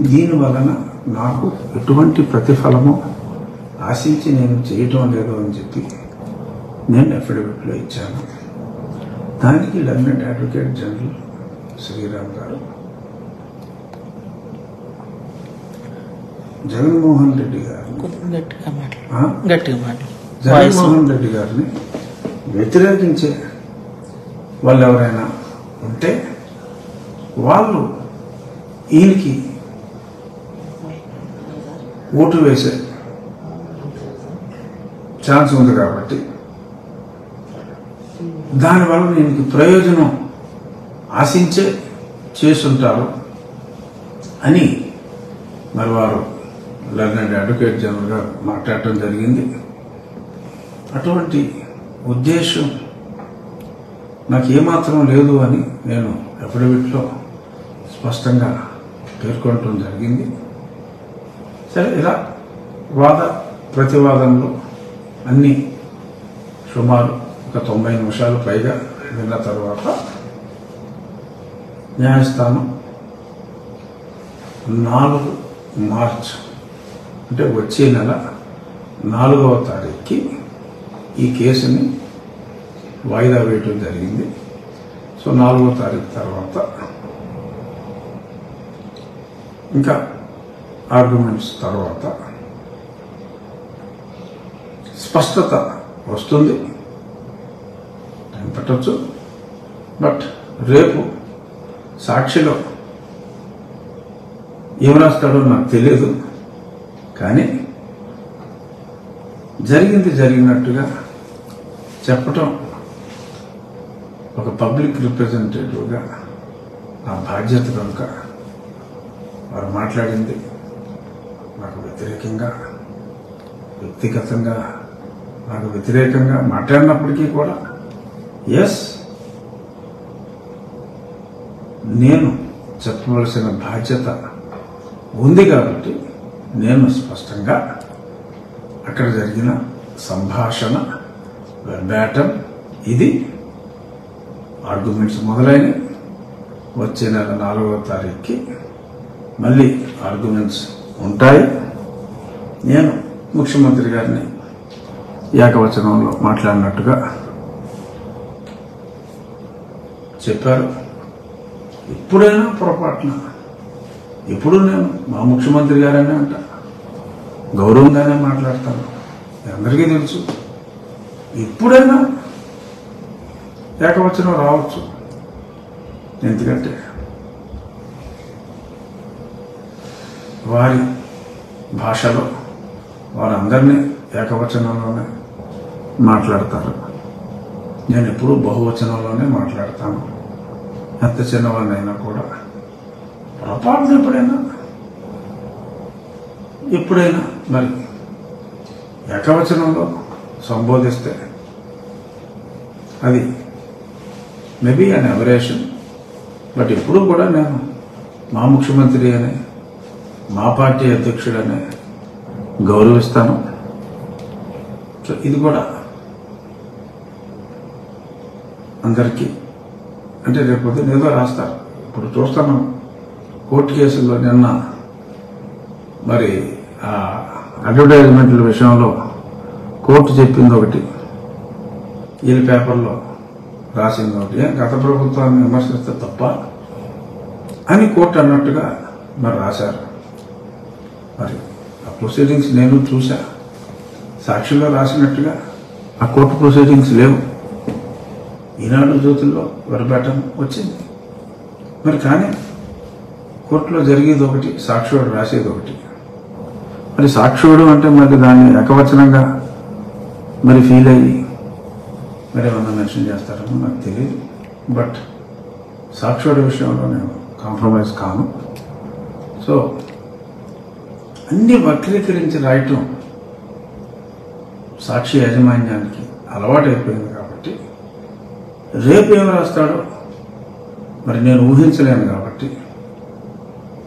దీని వలన నాకు ఎటువంటి ప్రతిఫలము ఆశించి నేను చేయటం లేదు అని చెప్పి నేను అఫిడవిట్లో ఇచ్చాను. దానికి లెఫ్టినెంట్ అడ్వకేట్ జనరల్ శ్రీరామ్ గారు జగన్మోహన్ రెడ్డి గారిని వ్యతిరేకించే వాళ్ళు ఎవరైనా ఉంటే వాళ్ళు ఈయనకి ఓటు వేసే ఛాన్స్ ఉంది కాబట్టి దానివల్ల ఈయనకి ప్రయోజనం ఆశించే చేసుంటారు అని మరి వారు లెఫ్టినెంట్ అడ్వకేట్ జనరల్గా మాట్లాడటం జరిగింది. అటువంటి ఉద్దేశం నాకు ఏమాత్రం లేదు అని నేను అఫిడవిట్లో స్పష్టంగా పేర్కొనటం జరిగింది. సరే, ఇలా వాద ప్రతివాదనలు అన్నీ సుమారు ఒక 90 నిమిషాలు పైగా విన్న తర్వాత న్యాయస్థానం 4 మార్చ్ అంటే వచ్చే నెల 4వ తారీఖుకి ఈ కేసుని వాయిదా వేయటం జరిగింది. సో 4వ తారీఖు తర్వాత ఇంకా ఆర్గ్యుమెంట్స్ తర్వాత స్పష్టత వస్తుంది. టైం పట్టవచ్చు. బట్ రేపు సాక్షిలో ఏం రాస్తాడో నాకు తెలియదు. కానీ జరిగినట్టుగా చెప్పటం ఒక పబ్లిక్ రిప్రజెంటేటివ్గా నా బాధ్యత కనుక వారు మాట్లాడింది నాకు వ్యతిరేకంగా, వ్యక్తిగతంగా నాకు వ్యతిరేకంగా మాట్లాడినప్పటికీ కూడా నేను చెప్పవలసిన బాధ్యత ఉంది కాబట్టి నేను స్పష్టంగా అక్కడ జరిగిన సంభాషణ వెర్బాటం ఇది ఆర్గ్యుమెంట్స్ మొదలైన వచ్చే నెల 4వ తారీఖుకి మళ్ళీ ఆర్గ్యుమెంట్స్ ఉంటాయి. నేను ముఖ్యమంత్రి గారిని ఏకవచనంలో మాట్లాడినట్టుగా చెప్పారు. ఎప్పుడైనా పొరపాటున ఎప్పుడు నేను మా ముఖ్యమంత్రి గారనే అంట గౌరవంగానే మాట్లాడతాను. అందరికీ తెలుసు. ఎప్పుడైనా ఏకవచనం రావచ్చు. ఎందుకంటే వారి భాషలో వారందరినీ ఏకవచనంలోనే మాట్లాడతారు. నేను ఎప్పుడూ బహువచనంలోనే మాట్లాడతాను. ఎంత చిన్నవాడినైనా కూడా పొరపాటున ఎప్పుడైనా మరి ఏకవచనంలో సంబోధిస్తే అది మేబీ అన్ ఎవరేషన్. బట్ ఎప్పుడూ కూడా నేను మా ముఖ్యమంత్రి అనే మా పార్టీ అధ్యక్షుడనే గౌరవిస్తాను. సో ఇది కూడా అందరికీ అంటే రేపు ఏదో రాస్తారు. ఇప్పుడు చూస్తాను కోర్టు కేసుల్లో నిన్న మరి ఆ అడ్వర్టైజ్మెంట్ల విషయంలో కోర్టు చెప్పింది ఒకటి, ఈ పేపర్లో రాసింది ఒకటి. గత ప్రభుత్వాన్ని విమర్శిస్తే తప్ప అని కోర్టు అన్నట్టుగా మరి రాశారు. మరి ఆ ప్రొసీడింగ్స్ నేను చూసా. సాక్షిలో రాసినట్టుగా ఆ కోర్టు ప్రొసీడింగ్స్ లేవు. ఈనాడు జ్యోతుల్లో వెర్బాటం వచ్చింది. మరి కానీ కోర్టులో జరిగేది ఒకటి, సాక్షివాడు రాసేది ఒకటి. మరి సాక్షివాడు అంటే మరి దాన్ని ఏకవచనంగా మరి ఫీల్ అయ్యి మరి ఏమన్నా మెన్షన్ చేస్తారేమో నాకు తెలియదు. బట్ సాక్షివాడి విషయంలో నేను కాంప్రమైజ్ కాను. సో అన్ని వక్రీకరించి రాయటం సాక్షి యాజమాన్యానికి అలవాటైపోయింది కాబట్టి రేపు ఏం రాస్తాడో మరి నేను ఊహించలేను. కాబట్టి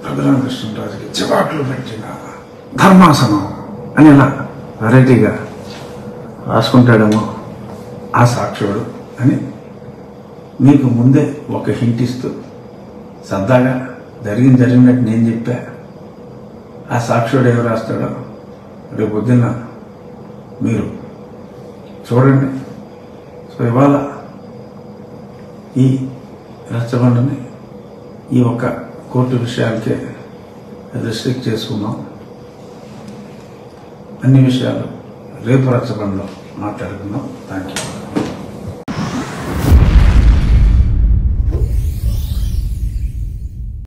రఘురామకృష్ణరాజుకి చివాట్లు పెట్టిన ధర్మాసనం అని ఇలా వెరైటీగా రాసుకుంటాడేమో ఆ సాక్షుడు అని మీకు ముందే ఒక హింట్ ఇస్తూ సరదాగా జరిగినట్టు నేను చెప్పా. ఆ సాక్షుడు ఏం రాస్తాడో రేపు పొద్దున్న మీరు చూడండి. సో ఇవాళ ఈ రచ్చబండని ఈ ఒక్క కోర్టు విషయాలకే రిస్ట్రిక్ట్ చేసుకున్నాం. అన్ని విషయాలు రేపు రచ్చబండలో మాట్లాడుకుందాం. Thank you.